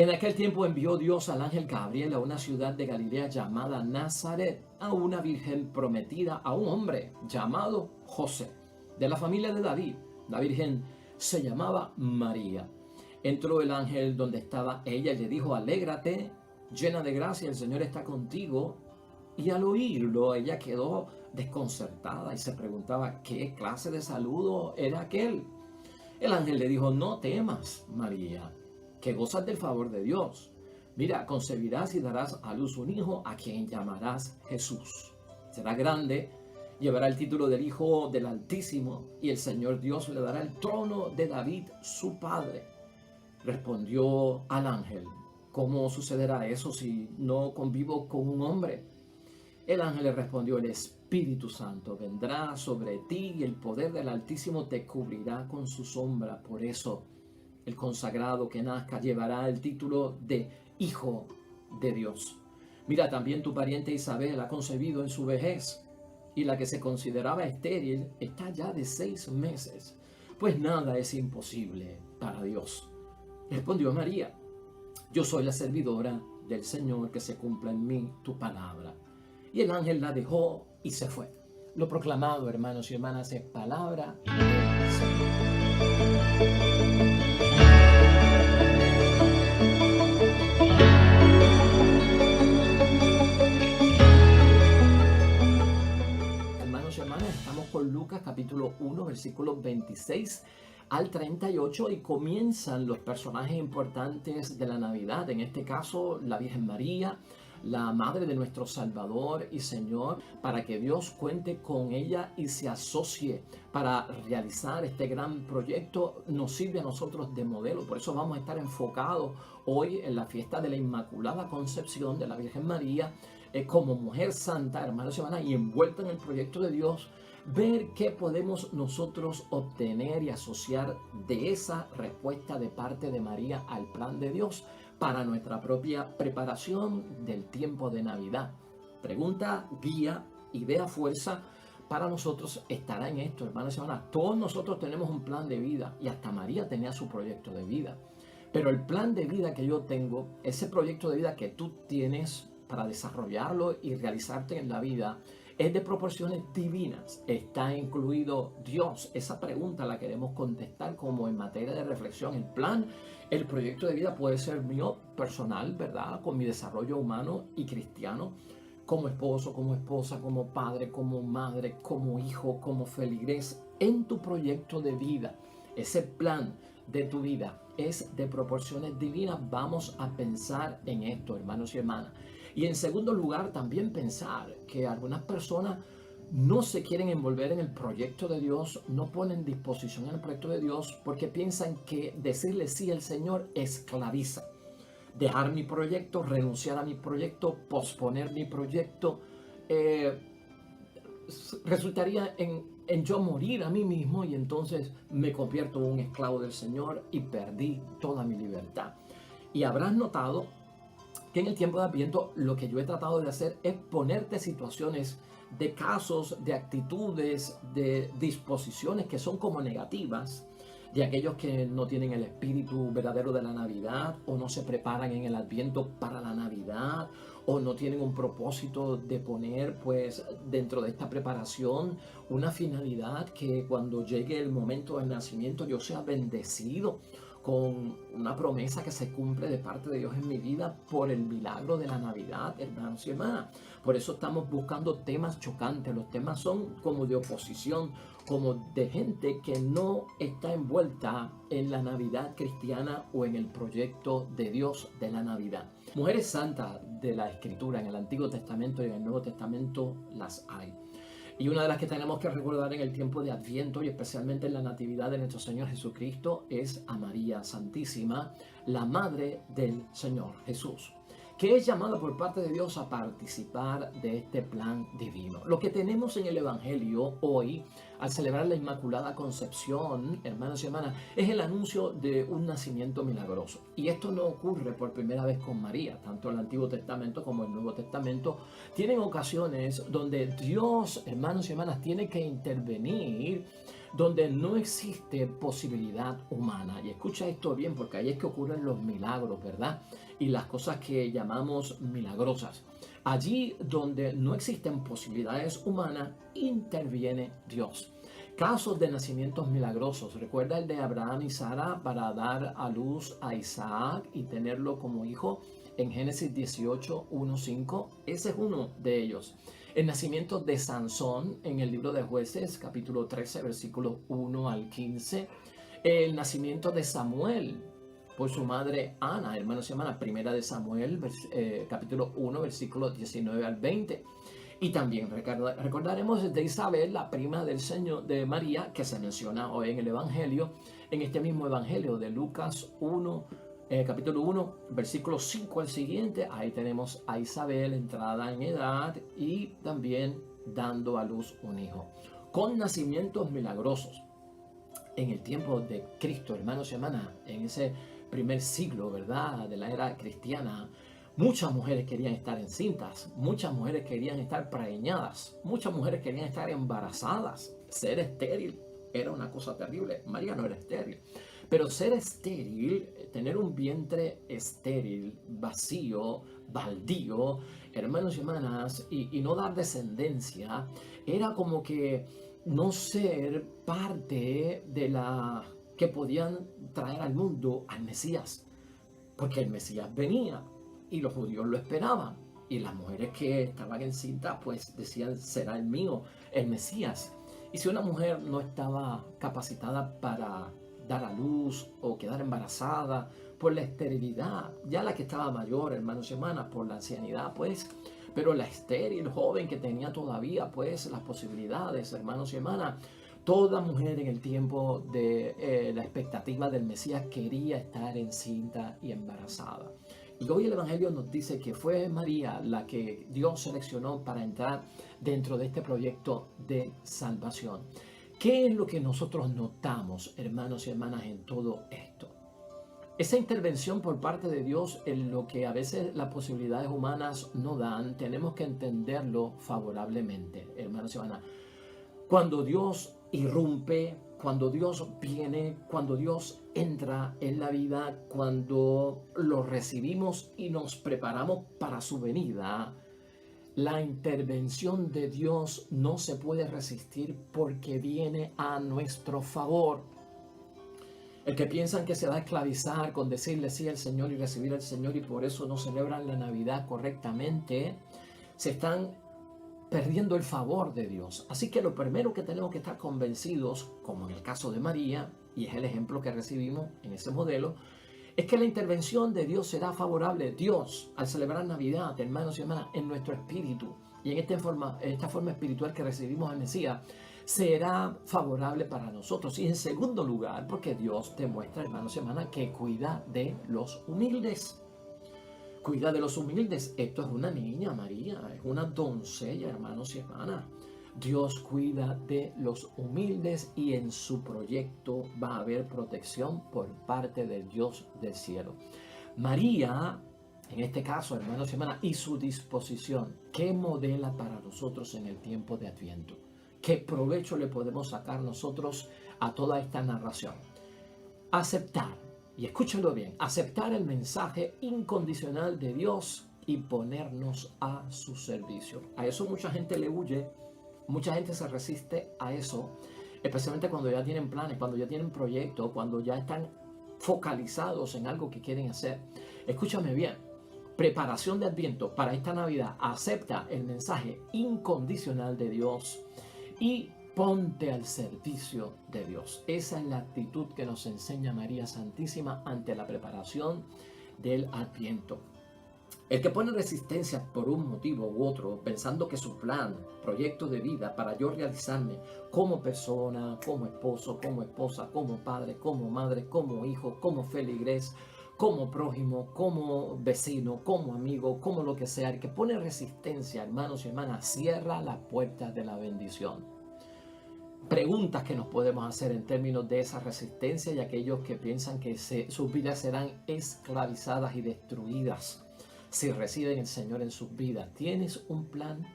En aquel tiempo envió Dios al ángel Gabriel a una ciudad de Galilea llamada Nazaret, a una virgen prometida a un hombre llamado José, de la familia de David. La virgen se llamaba María. Entró el ángel donde estaba ella y le dijo: alégrate, llena de gracia, el Señor está contigo. Y al oírlo, ella quedó desconcertada y se preguntaba qué clase de saludo era aquel. El ángel le dijo: no temas, María, que gozas del favor de Dios. Mira, concebirás y darás a luz un hijo a quien llamarás Jesús. Será grande, llevará el título del Hijo del Altísimo, y el Señor Dios le dará el trono de David, su padre. Respondió al ángel: ¿cómo sucederá eso si no convivo con un hombre? El ángel le respondió: el Espíritu Santo vendrá sobre ti y el poder del Altísimo te cubrirá con su sombra. Por eso, el consagrado que nazca llevará el título de Hijo de Dios. Mira, también tu pariente Isabel ha concebido en su vejez, y la que se consideraba estéril está ya de 6 meses, pues nada es imposible para Dios. Respondió María: yo soy la servidora del Señor, que se cumpla en mí tu palabra. Y el ángel la dejó y se fue. Lo proclamado, hermanos y hermanas, es palabra del Señor. Hermanos y hermanas, estamos con Lucas capítulo 1, versículos 26 al 38, y comienzan los personajes importantes de la Navidad. En este caso, la Virgen María, la madre de nuestro Salvador y Señor, para que Dios cuente con ella y se asocie para realizar este gran proyecto. Nos sirve a nosotros de modelo. Por eso vamos a estar enfocados hoy en la fiesta de la Inmaculada Concepción de la Virgen María, como mujer santa, hermanos y hermanas, y envuelta en el proyecto de Dios. Ver qué podemos nosotros obtener y asociar de esa respuesta de parte de María al plan de Dios para nuestra propia preparación del tiempo de Navidad. Pregunta, guía, idea, fuerza para nosotros estará en esto, hermanos y hermanas. Todos nosotros tenemos un plan de vida, y hasta María tenía su proyecto de vida. Pero el plan de vida que yo tengo, ese proyecto de vida que tú tienes para desarrollarlo y realizarte en la vida, es de proporciones divinas. ¿Está incluido Dios? Esa pregunta la queremos contestar como en materia de reflexión. El plan, el proyecto de vida puede ser mío personal, ¿verdad? Con mi desarrollo humano y cristiano, como esposo, como esposa, como padre, como madre, como hijo, como feligrés. En tu proyecto de vida, ese plan de tu vida es de proporciones divinas. Vamos a pensar en esto, hermanos y hermanas. Y en segundo lugar, también pensar que algunas personas no se quieren envolver en el proyecto de Dios, no ponen disposición en el proyecto de Dios, porque piensan que decirle sí al Señor esclaviza. Dejar mi proyecto, renunciar a mi proyecto, posponer mi proyecto, resultaría en yo morir a mí mismo, y entonces me convierto en un esclavo del Señor y perdí toda mi libertad. Y habrás notado que en el tiempo de Adviento lo que yo he tratado de hacer es ponerte situaciones de casos, de actitudes, de disposiciones que son como negativas, de aquellos que no tienen el espíritu verdadero de la Navidad, o no se preparan en el Adviento para la Navidad, o no tienen un propósito de poner pues dentro de esta preparación una finalidad, que cuando llegue el momento del nacimiento yo sea bendecido con una promesa que se cumple de parte de Dios en mi vida por el milagro de la Navidad, hermanos y hermanas. Por eso estamos buscando temas chocantes. Los temas son como de oposición, como de gente que no está envuelta en la Navidad cristiana o en el proyecto de Dios de la Navidad. Mujeres santas de la Escritura en el Antiguo Testamento y en el Nuevo Testamento las hay. Y una de las que tenemos que recordar en el tiempo de Adviento, y especialmente en la Natividad de nuestro Señor Jesucristo, es a María Santísima, la Madre del Señor Jesús, que es llamada por parte de Dios a participar de este plan divino. Lo que tenemos en el Evangelio hoy, al celebrar la Inmaculada Concepción, hermanos y hermanas, es el anuncio de un nacimiento milagroso. Y esto no ocurre por primera vez con María. Tanto el Antiguo Testamento como el Nuevo Testamento tienen ocasiones donde Dios, hermanos y hermanas, tiene que intervenir donde no existe posibilidad humana. Y escucha esto bien, porque ahí es que ocurren los milagros, ¿verdad? Y las cosas que llamamos milagrosas. Allí donde no existen posibilidades humanas, interviene Dios. Casos de nacimientos milagrosos. Recuerda el de Abraham y Sara para dar a luz a Isaac y tenerlo como hijo en Génesis 18, 1, 5. Ese es uno de ellos. El nacimiento de Sansón en el libro de Jueces, capítulo 13, versículos 1 al 15. El nacimiento de Samuel por su madre Ana, hermanos y hermanas, primera de Samuel, capítulo 1, versículos 19 al 20. Y también recordaremos de Isabel, la prima del Señor de María, que se menciona hoy en el Evangelio, en este mismo Evangelio de Lucas 1, capítulo 1, versículo 5 al siguiente. Ahí tenemos a Isabel entrada en edad y también dando a luz un hijo. Con nacimientos milagrosos. En el tiempo de Cristo, hermanos y hermanas, en ese primer siglo, ¿verdad?, de la era cristiana, muchas mujeres querían estar encintas, muchas mujeres querían estar preñadas, muchas mujeres querían estar embarazadas. Ser estéril era una cosa terrible. María no era estéril, pero ser estéril, tener un vientre estéril, vacío, baldío, hermanos y hermanas, y no dar descendencia, era como que no ser parte de la que podían traer al mundo al Mesías, porque el Mesías venía y los judíos lo esperaban, y las mujeres que estaban encintas pues decían: será el mío, el Mesías. Y si una mujer no estaba capacitada para dar a luz o quedar embarazada por la esterilidad, ya la que estaba mayor, hermanos y hermanas, por la ancianidad, pues, pero la estéril joven que tenía todavía pues las posibilidades, hermanos y hermanas, toda mujer en el tiempo de la expectativa del Mesías quería estar encinta y embarazada. Y hoy el Evangelio nos dice que fue María la que Dios seleccionó para entrar dentro de este proyecto de salvación. ¿Qué es lo que nosotros notamos, hermanos y hermanas, en todo esto? Esa intervención por parte de Dios en lo que a veces las posibilidades humanas no dan, tenemos que entenderlo favorablemente, hermanos y hermanas. Cuando Dios irrumpe, cuando Dios viene, cuando Dios entra en la vida, cuando lo recibimos y nos preparamos para su venida, la intervención de Dios no se puede resistir porque viene a nuestro favor. El que piensan que se va a esclavizar con decirle sí al Señor y recibir al Señor y por eso no celebran la Navidad correctamente, se están perdiendo el favor de Dios. Así que lo primero que tenemos que estar convencidos, como en el caso de María, y es el ejemplo que recibimos en ese modelo, es que la intervención de Dios será favorable. Dios, al celebrar Navidad, hermanos y hermanas, en nuestro espíritu y en esta forma espiritual que recibimos al Mesías, será favorable para nosotros. Y en segundo lugar, porque Dios demuestra, hermanos y hermanas, que cuida de los humildes. Cuida de los humildes. Esto es una niña, María, es una doncella, hermanos y hermanas. Dios cuida de los humildes y en su proyecto va a haber protección por parte del Dios del cielo. María, en este caso, hermanos y hermanas, y su disposición, ¿qué modela para nosotros en el tiempo de Adviento? ¿Qué provecho le podemos sacar nosotros a toda esta narración? Aceptar, y escúchalo bien, aceptar el mensaje incondicional de Dios y ponernos a su servicio. A eso mucha gente le huye, mucha gente se resiste a eso, especialmente cuando ya tienen planes, cuando ya tienen proyectos, cuando ya están focalizados en algo que quieren hacer. Escúchame bien, preparación de Adviento para esta Navidad, acepta el mensaje incondicional de Dios y ponte al servicio de Dios. Esa es la actitud que nos enseña María Santísima ante la preparación del Adviento. El que pone resistencia por un motivo u otro, pensando que su plan, proyecto de vida para yo realizarme como persona, como esposo, como esposa, como padre, como madre, como hijo, como feligrés, como prójimo, como vecino, como amigo, como lo que sea, el que pone resistencia, hermanos y hermanas, cierra las puertas de la bendición. Preguntas que nos podemos hacer en términos de esa resistencia y aquellos que piensan que sus vidas serán esclavizadas y destruidas si reciben el Señor en sus vidas. ¿Tienes un plan?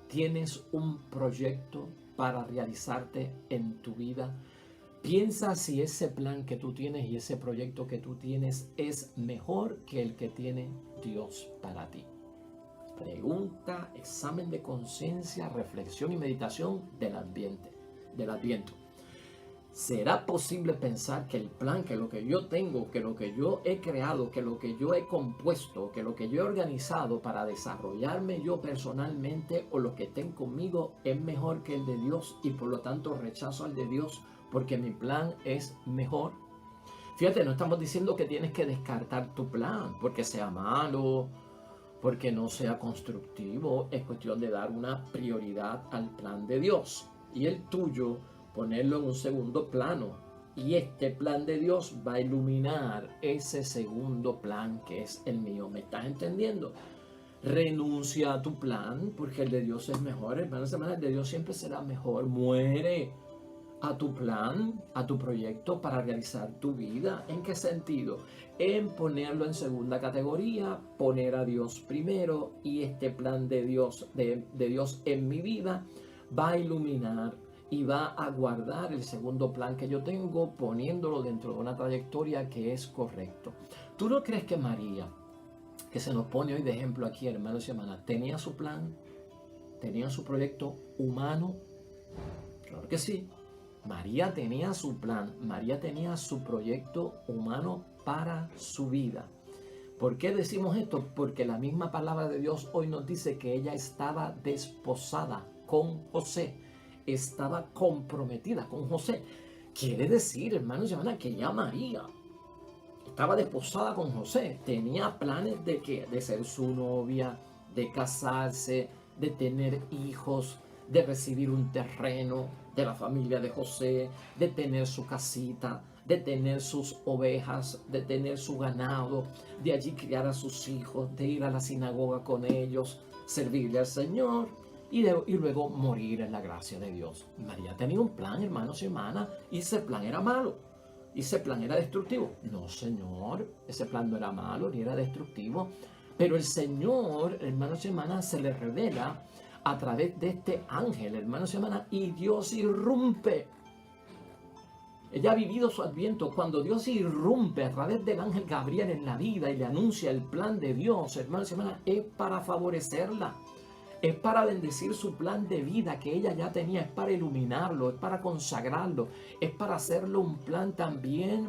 ¿Tienes un proyecto para realizarte en tu vida? Piensa si ese plan que tú tienes y ese proyecto que tú tienes es mejor que el que tiene Dios para ti. Pregunta, examen de conciencia, reflexión y meditación del Adviento. ¿Será posible pensar que el plan, que lo que yo tengo, que lo que yo he creado, que lo que yo he compuesto, que lo que yo he organizado para desarrollarme yo personalmente o lo que estén conmigo es mejor que el de Dios y por lo tanto rechazo al de Dios porque mi plan es mejor? Fíjate, no estamos diciendo que tienes que descartar tu plan porque sea malo, porque no sea constructivo. Es cuestión de dar una prioridad al plan de Dios y el tuyo ponerlo en un segundo plano, y este plan de Dios va a iluminar ese segundo plan que es el mío. ¿Me estás entendiendo? Renuncia a tu plan porque el de Dios es mejor, hermanos y hermanas. El de Dios siempre será mejor. Muere a tu plan, a tu proyecto para realizar tu vida. ¿En qué sentido? En ponerlo en segunda categoría, poner a Dios primero, y este plan de Dios, de Dios en mi vida va a iluminar y va a guardar el segundo plan que yo tengo, poniéndolo dentro de una trayectoria que es correcto. ¿Tú no crees que María, que se nos pone hoy de ejemplo aquí, hermanos y hermanas, tenía su plan, tenía su proyecto humano? Claro que sí. María tenía su plan, María tenía su proyecto humano para su vida. ¿Por qué decimos esto? Porque la misma palabra de Dios hoy nos dice que ella estaba desposada con José, estaba comprometida con José. Quiere decir, hermanos y hermanas, que ya María estaba desposada con José, tenía planes de que, de ser su novia, de casarse, de tener hijos, de recibir un terreno de la familia de José, de tener su casita, de tener sus ovejas, de tener su ganado, de allí criar a sus hijos, de ir a la sinagoga con ellos, servirle al Señor y luego morir en la gracia de Dios. María tenía un plan, hermanos y hermanas, y ese plan era malo, y ese plan era destructivo. No, Señor, ese plan no era malo ni era destructivo, pero el Señor, hermanos y hermanas, se le revela a través de este ángel, hermanos y hermanas, y Dios irrumpe. Ella ha vivido su adviento cuando Dios irrumpe a través del ángel Gabriel en la vida y le anuncia el plan de Dios, hermanos y hermanas, es para favorecerla, es para bendecir su plan de vida que ella ya tenía, es para iluminarlo, es para consagrarlo, es para hacerlo un plan también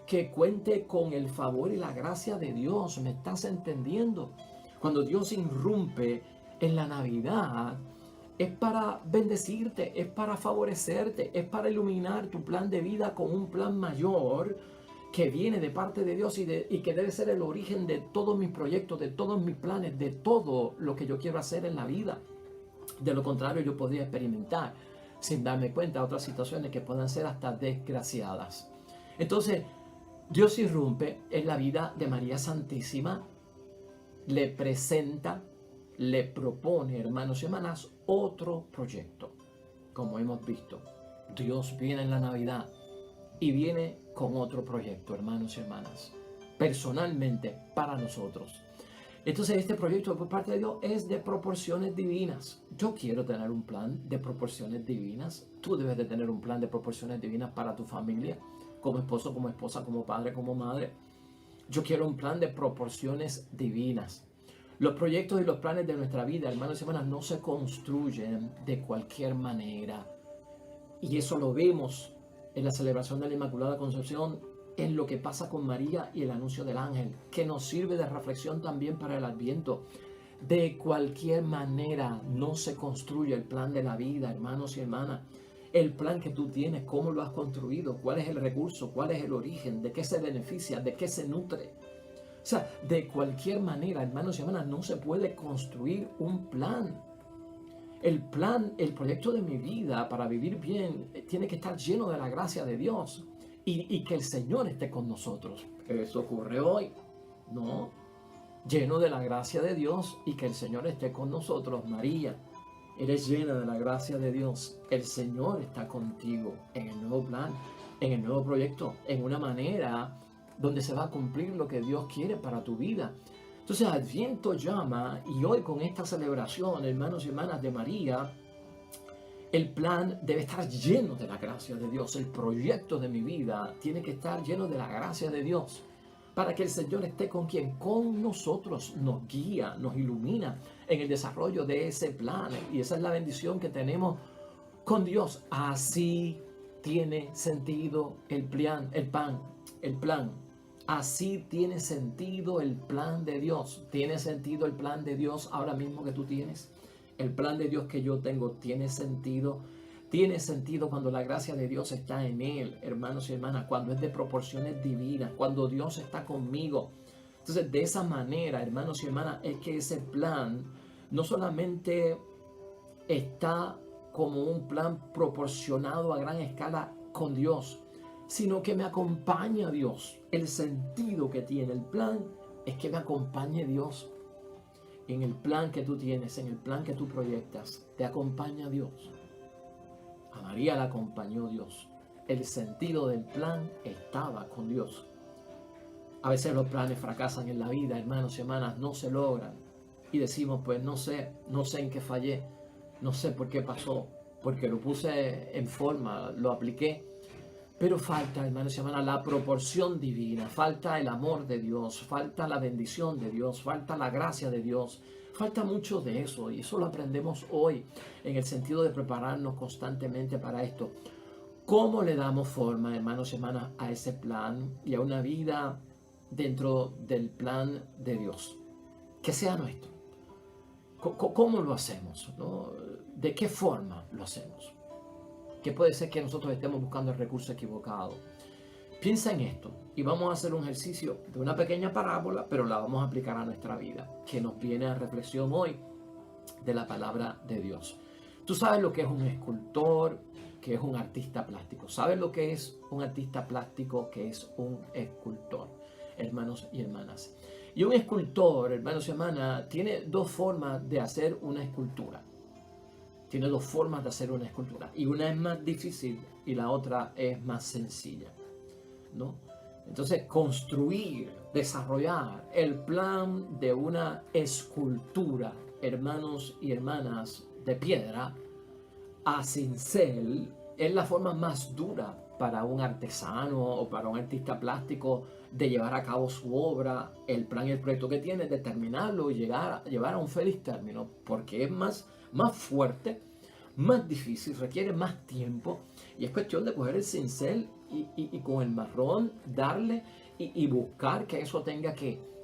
que cuente con el favor y la gracia de Dios. ¿Me estás entendiendo? Cuando Dios irrumpe en la Navidad, es para bendecirte, es para favorecerte, es para iluminar tu plan de vida con un plan mayor que viene de parte de Dios y que debe ser el origen de todos mis proyectos, de todos mis planes, de todo lo que yo quiero hacer en la vida. De lo contrario, yo podría experimentar, sin darme cuenta, otras situaciones que puedan ser hasta desgraciadas. Entonces, Dios irrumpe en la vida de María Santísima, le presenta, le propone, hermanos y hermanas, otro proyecto. Como hemos visto, Dios viene en la Navidad y viene con otro proyecto, hermanos y hermanas, personalmente para nosotros. Entonces este proyecto por parte de Dios es de proporciones divinas. Yo quiero tener un plan de proporciones divinas. Tú debes de tener un plan de proporciones divinas para tu familia, como esposo, como esposa, como padre, como madre. Yo quiero un plan de proporciones divinas. Los proyectos y los planes de nuestra vida, hermanos y hermanas, no se construyen de cualquier manera. Y eso lo vemos en la celebración de la Inmaculada Concepción, en lo que pasa con María y el anuncio del ángel, que nos sirve de reflexión también para el Adviento. De cualquier manera no se construye el plan de la vida, hermanos y hermanas. El plan que tú tienes, cómo lo has construido, cuál es el recurso, cuál es el origen, de qué se beneficia, de qué se nutre. O sea, de cualquier manera, hermanos y hermanas, no se puede construir un plan. El plan, el proyecto de mi vida para vivir bien, tiene que estar lleno de la gracia de Dios. y que el Señor esté con nosotros. Eso ocurre hoy, ¿no? Lleno de la gracia de Dios y que el Señor esté con nosotros. María, eres llena de la gracia de Dios. El Señor está contigo en el nuevo plan, en el nuevo proyecto, en una manera donde se va a cumplir lo que Dios quiere para tu vida. Entonces Adviento llama, y hoy con esta celebración, hermanos y hermanas de María, el plan debe estar lleno de la gracia de Dios. El proyecto de mi vida tiene que estar lleno de la gracia de Dios. Para que el Señor esté con quien, con nosotros, nos guía, nos ilumina en el desarrollo de ese plan. Y esa es la bendición que tenemos con Dios. Así tiene sentido el plan. Así tiene sentido el plan de Dios. ¿Tiene sentido el plan de Dios ahora mismo que tú tienes? El plan de Dios que yo tengo tiene sentido. Tiene sentido cuando la gracia de Dios está en él, hermanos y hermanas, cuando es de proporciones divinas, cuando Dios está conmigo. Entonces, de esa manera, hermanos y hermanas, es que ese plan no solamente está como un plan proporcionado a gran escala con Dios, sino que me acompaña Dios. El sentido que tiene el plan es que me acompañe Dios. En el plan que tú tienes, en el plan que tú proyectas, te acompaña Dios. A María la acompañó Dios. El sentido del plan estaba con Dios. A veces los planes fracasan en la vida, hermanos y hermanas, no se logran. Y decimos, pues no sé en qué fallé, no sé por qué pasó, porque lo puse en forma, lo apliqué. Pero falta, hermanos y hermanas, la proporción divina, falta el amor de Dios, falta la bendición de Dios, falta la gracia de Dios, falta mucho de eso y eso lo aprendemos hoy en el sentido de prepararnos constantemente para esto. ¿Cómo le damos forma, hermanos y hermanas, a ese plan y a una vida dentro del plan de Dios? Que sea nuestro. ¿Cómo lo hacemos? ¿No? ¿De qué forma lo hacemos? Que puede ser que nosotros estemos buscando el recurso equivocado. Piensa en esto y vamos a hacer un ejercicio de una pequeña parábola, pero la vamos a aplicar a nuestra vida, que nos viene a reflexión hoy de la palabra de Dios. Tú sabes lo que es un escultor, que es un artista plástico. ¿Sabes lo que es un artista plástico, que es un escultor, hermanos y hermanas? Y un escultor, hermanos y hermanas, tiene dos formas de hacer una escultura. Tiene dos formas de hacer una escultura. Y una es más difícil y la otra es más sencilla, ¿no? Entonces, construir, desarrollar el plan de una escultura, hermanos y hermanas, de piedra a cincel, es la forma más dura para un artesano o para un artista plástico de llevar a cabo su obra. El plan y el proyecto que tiene, de terminarlo y llevar a un feliz término, porque es más fuerte, más difícil, requiere más tiempo y es cuestión de coger el cincel y con el marrón darle y buscar que eso tenga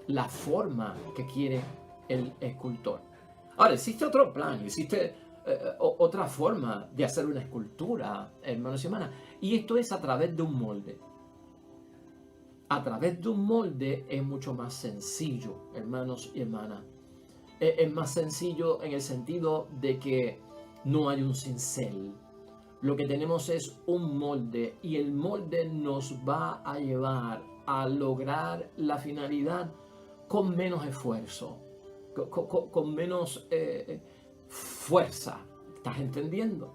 la forma que quiere el escultor. Ahora, existe otro plan, existe otra forma de hacer una escultura, hermanos y hermanas, y esto es a través de un molde. A través de un molde es mucho más sencillo, hermanos y hermanas. Es más sencillo en el sentido de que no hay un cincel. Lo que tenemos es un molde y el molde nos va a llevar a lograr la finalidad con menos esfuerzo, con menos fuerza. ¿Estás entendiendo?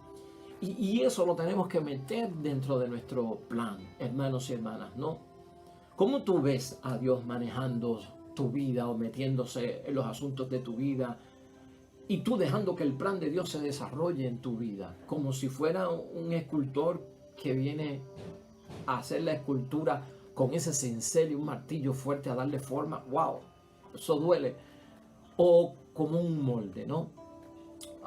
Y eso lo tenemos que meter dentro de nuestro plan, hermanos y hermanas, ¿no? ¿Cómo tú ves a Dios manejando tu vida o metiéndose en los asuntos de tu vida y tú dejando que el plan de Dios se desarrolle en tu vida? Como si fuera un escultor que viene a hacer la escultura con ese cincel y un martillo fuerte a darle forma. ¡Wow! Eso duele. O como un molde, ¿no?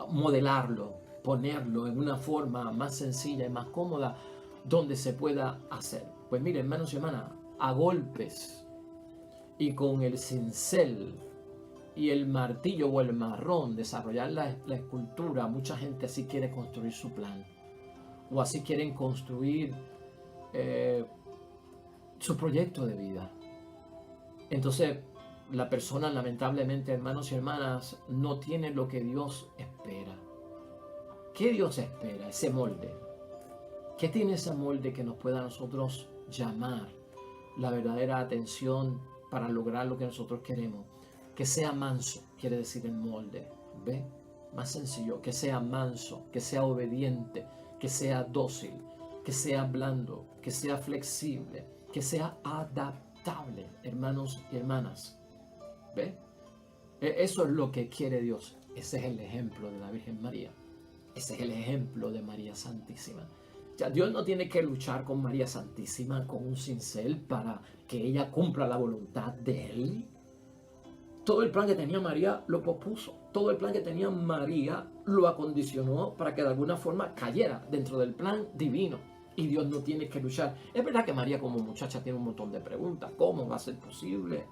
Modelarlo, ponerlo en una forma más sencilla y más cómoda donde se pueda hacer. Pues mire, hermanos y hermanas, a golpes y con el cincel y el martillo o el marrón desarrollar la escultura, mucha gente así quiere construir su plan o así quieren construir su proyecto de vida. Entonces la persona, lamentablemente, hermanos y hermanas, no tiene lo que Dios espera. ¿Qué Dios espera? Ese molde. ¿Qué tiene ese molde que nos pueda a nosotros llamar la verdadera atención para lograr lo que nosotros queremos. Que sea manso, quiere decir el molde. ¿Ve? Más sencillo, que sea manso, que sea obediente, que sea dócil, que sea blando, que sea flexible, que sea adaptable, hermanos y hermanas. ¿Ve? Eso es lo que quiere Dios. Ese es el ejemplo de la Virgen María. Ese es el ejemplo de María Santísima. Ya, Dios no tiene que luchar con María Santísima con un cincel para que ella cumpla la voluntad de Él. Todo el plan que tenía María lo pospuso. Todo el plan que tenía María lo acondicionó para que de alguna forma cayera dentro del plan divino. Y Dios no tiene que luchar. Es verdad que María como muchacha tiene un montón de preguntas. ¿Cómo va a ser posible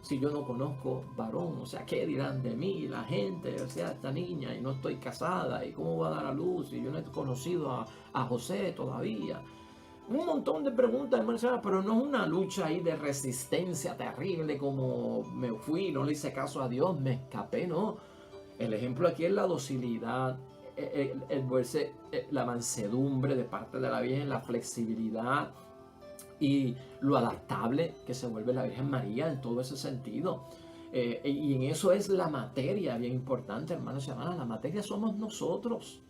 si yo no conozco varón? O sea, ¿qué dirán de mí la gente? O sea, esta niña y no estoy casada. ¿Y cómo va a dar a luz? Y yo no he conocido a José todavía. Un montón de preguntas, hermano, pero no es una lucha ahí de resistencia terrible como me fui, no le hice caso a Dios, me escapé, no. El ejemplo aquí es la docilidad, la mansedumbre de parte de la Virgen, la flexibilidad y lo adaptable que se vuelve la Virgen María en todo ese sentido. Y en eso es la materia, bien importante, hermanos y hermanas, la materia somos nosotros.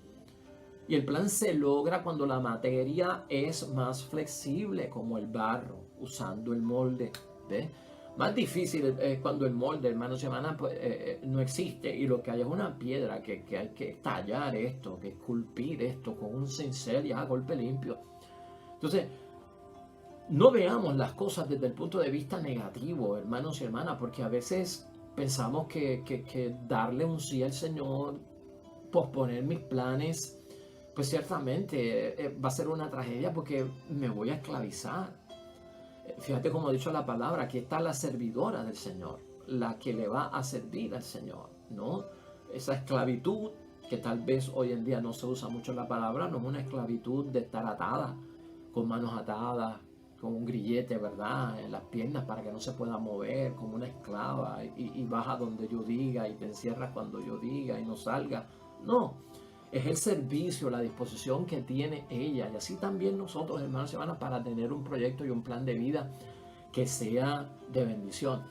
Y el plan se logra cuando la materia es más flexible, como el barro, usando el molde. ¿Ve? Más difícil es cuando el molde, hermanos y hermanas, pues, no existe y lo que hay es una piedra que hay que tallar esto, que esculpir esto con un cincel y a golpe limpio. Entonces, no veamos las cosas desde el punto de vista negativo, hermanos y hermanas, porque a veces pensamos que darle un sí al Señor, posponer mis planes, pues ciertamente va a ser una tragedia porque me voy a esclavizar. Fíjate cómo ha dicho la palabra, aquí está la servidora del Señor, la que le va a servir al Señor, ¿no? Esa esclavitud, que tal vez hoy en día no se usa mucho la palabra, no es una esclavitud de estar atada, con manos atadas, con un grillete, ¿verdad? En las piernas para que no se pueda mover, como una esclava, y baja donde yo diga, y te encierras cuando yo diga, y no salga. No. Es el servicio, la disposición que tiene ella. Y así también nosotros, hermanos y hermanas, para tener un proyecto y un plan de vida que sea de bendición.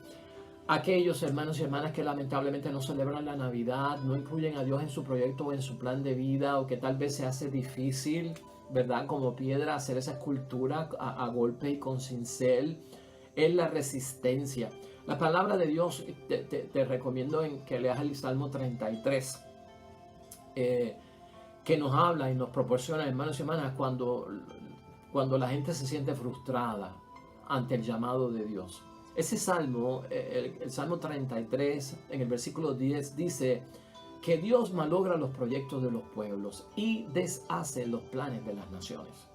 Aquellos hermanos y hermanas que lamentablemente no celebran la Navidad, no incluyen a Dios en su proyecto o en su plan de vida, o que tal vez se hace difícil, ¿verdad? Como piedra, hacer esa escultura a golpe y con cincel, es la resistencia. La palabra de Dios, te recomiendo que leas el Salmo 33. Que nos habla y nos proporciona, hermanos y hermanas, cuando la gente se siente frustrada ante el llamado de Dios. Ese salmo, el Salmo 33, en el versículo 10, dice que Dios malogra los proyectos de los pueblos y deshace los planes de las naciones.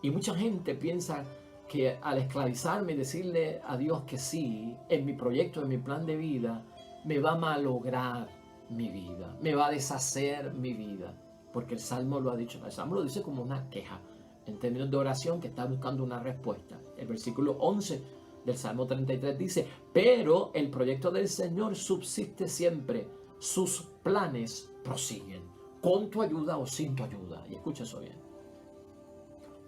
Y mucha gente piensa que al esclavizarme y decirle a Dios que sí, en mi proyecto, en mi plan de vida, me va a malograr mi vida, me va a deshacer mi vida, porque el Salmo lo ha dicho. El Salmo lo dice como una queja, en términos de oración que está buscando una respuesta. El versículo 11 del Salmo 33 dice: pero el proyecto del Señor subsiste siempre, sus planes prosiguen, con tu ayuda o sin tu ayuda. Y escucha eso bien,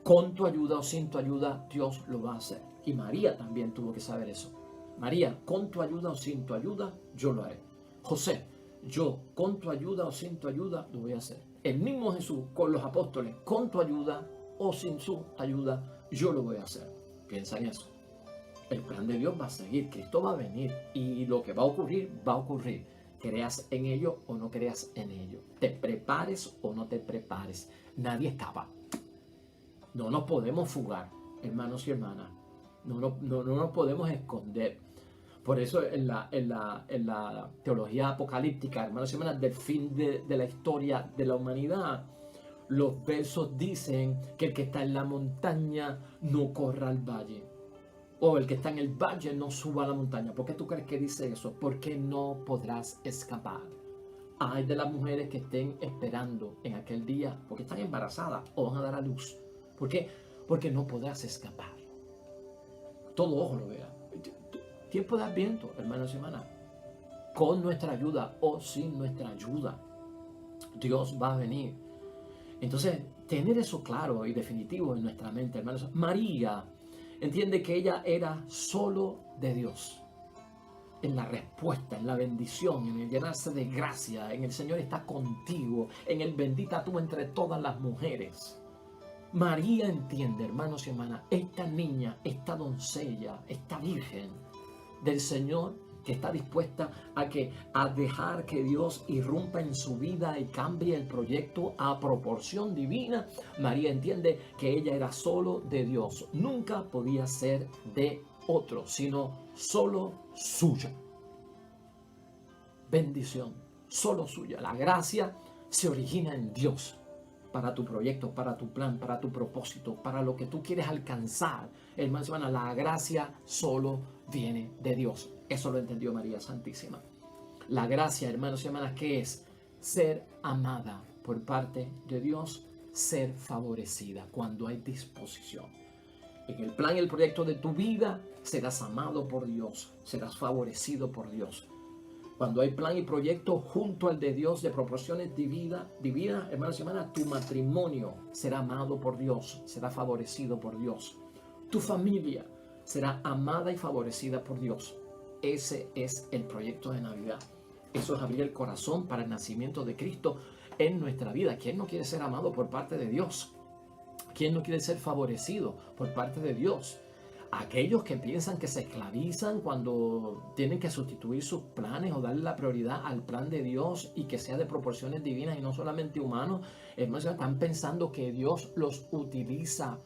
con tu ayuda o sin tu ayuda, Dios lo va a hacer. Y María también tuvo que saber eso. María, con tu ayuda o sin tu ayuda, yo lo haré. José, yo con tu ayuda o sin tu ayuda lo voy a hacer. El mismo Jesús con los apóstoles, con tu ayuda o sin su ayuda, yo lo voy a hacer. Piensa en eso. El plan de Dios va a seguir, Cristo va a venir y lo que va a ocurrir. Creas en ello o no creas en ello. Te prepares o no te prepares. Nadie escapa. No nos podemos fugar, hermanos y hermanas. No nos podemos esconder. Por eso en la teología apocalíptica, hermanos y hermanas, del fin de la historia de la humanidad, los versos dicen que el que está en la montaña no corra al valle. O el que está en el valle no suba a la montaña. ¿Por qué tú crees que dice eso? Porque no podrás escapar. Hay de las mujeres que estén esperando en aquel día porque están embarazadas o van a dar a luz. ¿Por qué? Porque no podrás escapar. Todo ojo lo vea. Tiempo de Adviento, hermanos y hermanas. Con nuestra ayuda o sin nuestra ayuda, Dios va a venir. Entonces, tener eso claro y definitivo en nuestra mente, hermanos. María entiende que ella era solo de Dios. En la respuesta, en la bendición, en el llenarse de gracia, en el Señor está contigo, en el bendita tú entre todas las mujeres. María entiende, hermanos y hermanas, esta niña, esta doncella, esta virgen del Señor que está dispuesta a dejar que Dios irrumpa en su vida y cambie el proyecto a proporción divina. María entiende que ella era solo de Dios, nunca podía ser de otro, sino solo suya. Bendición, solo suya. La gracia se origina en Dios para tu proyecto, para tu plan, para tu propósito, para lo que tú quieres alcanzar. Hermanos y hermanas, la gracia solo viene de Dios. Eso lo entendió María Santísima. La gracia, hermanos y hermanas, ¿qué es? Ser amada por parte de Dios, ser favorecida cuando hay disposición. En el plan y el proyecto de tu vida serás amado por Dios, serás favorecido por Dios. Cuando hay plan y proyecto junto al de Dios de proporciones divinas, hermanos y hermanas, tu matrimonio será amado por Dios, será favorecido por Dios. Tu familia será amada y favorecida por Dios. Ese es el proyecto de Navidad. Eso es abrir el corazón para el nacimiento de Cristo en nuestra vida. ¿Quién no quiere ser amado por parte de Dios? ¿Quién no quiere ser favorecido por parte de Dios? Aquellos que piensan que se esclavizan cuando tienen que sustituir sus planes o darle la prioridad al plan de Dios y que sea de proporciones divinas y no solamente humanos, están pensando que Dios los utiliza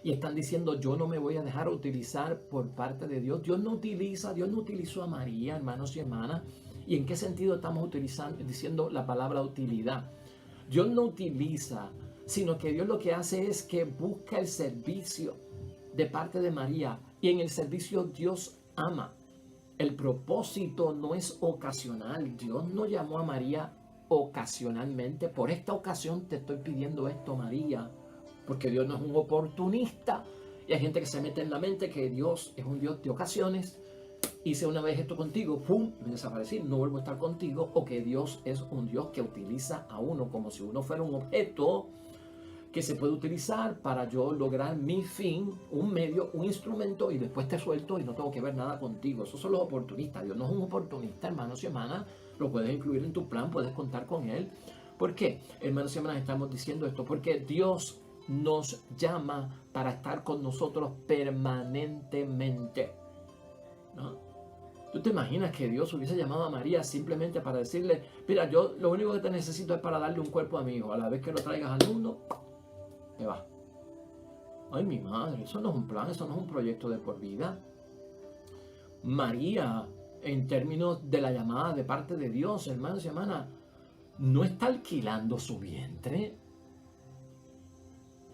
y están diciendo: yo no me voy a dejar utilizar por parte de Dios. Dios no utilizó a María, hermanos y hermanas. ¿Y en qué sentido estamos diciendo la palabra utilidad? Dios no utiliza, sino que Dios lo que hace es que busca el servicio de parte de María, y en el servicio Dios ama. El propósito no es ocasional. Dios no llamó a María ocasionalmente. Por esta ocasión te estoy pidiendo esto, María, porque Dios no es un oportunista. Y hay gente que se mete en la mente que Dios es un Dios de ocasiones. Hice una vez esto contigo, ¡pum!, me desaparecí, no vuelvo a estar contigo. O que Dios es un Dios que utiliza a uno como si uno fuera un objeto que se puede utilizar para yo lograr mi fin, un medio, un instrumento, y después te suelto y no tengo que ver nada contigo. Esos son los oportunistas. Dios no es un oportunista, hermanos y hermanas. Lo puedes incluir en tu plan, puedes contar con Él. ¿Por qué, hermanos y hermanas, estamos diciendo esto? Porque Dios nos llama para estar con nosotros permanentemente, ¿no? ¿Tú te imaginas que Dios hubiese llamado a María simplemente para decirle: mira, yo lo único que te necesito es para darle un cuerpo a mi hijo, a la vez que lo traigas al mundo, te va? Ay, mi madre, eso no es un plan, eso no es un proyecto de por vida. María, en términos de la llamada de parte de Dios, hermanos y hermanas, no está alquilando su vientre.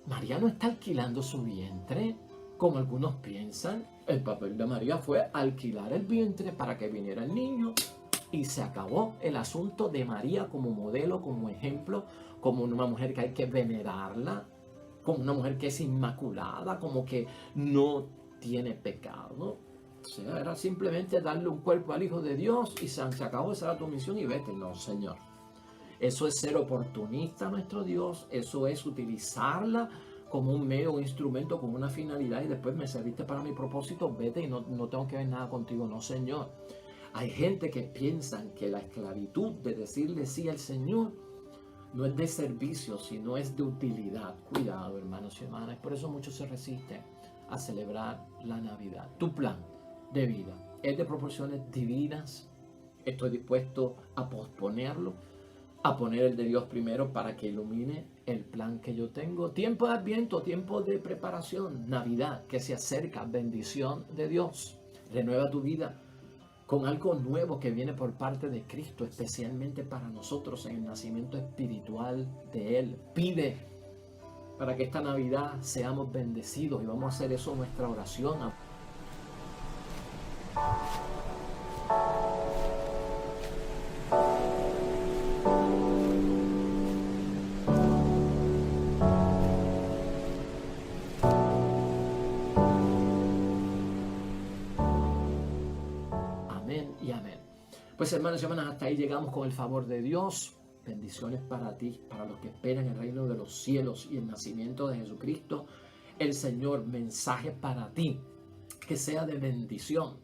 María no está alquilando su vientre, como algunos piensan. El papel de María fue alquilar el vientre para que viniera el niño, y se acabó el asunto de María como modelo, como ejemplo, como una mujer que hay que venerarla, como una mujer que es inmaculada, como que no tiene pecado. O sea, era simplemente darle un cuerpo al Hijo de Dios y se acabó. Esa era tu misión y vete. No, Señor. Eso es ser oportunista a nuestro Dios. Eso es utilizarla como un medio, un instrumento, como una finalidad, y después me serviste para mi propósito, vete y no tengo que ver nada contigo. No, Señor. Hay gente que piensan que la esclavitud de decirle sí al Señor no es de servicio, sino es de utilidad. Cuidado, hermanos y hermanas. Por eso muchos se resisten a celebrar la Navidad. Tu plan de vida es de proporciones divinas. Estoy dispuesto a posponerlo, a poner el de Dios primero para que ilumine el plan que yo tengo. Tiempo de Adviento, tiempo de preparación, Navidad que se acerca, bendición de Dios. Renueva tu vida con algo nuevo que viene por parte de Cristo, especialmente para nosotros en el nacimiento espiritual de Él. Pide para que esta Navidad seamos bendecidos, y vamos a hacer eso en nuestra oración. Amén y amén. Pues, hermanos y hermanas, hasta ahí llegamos con el favor de Dios. bendiciones para ti, para los que esperan el reino de los cielos y el nacimiento de Jesucristo, el Señor. Mensaje para ti, que sea de bendición.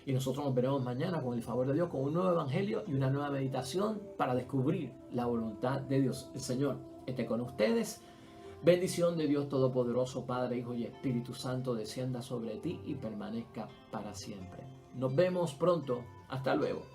Y nosotros nos veremos mañana con el favor de Dios, con un nuevo evangelio y una nueva meditación para descubrir la voluntad de Dios. El Señor esté con ustedes. Bendición de Dios Todopoderoso, Padre, Hijo y Espíritu Santo, descienda sobre ti y permanezca para siempre. Nos vemos pronto. Hasta luego.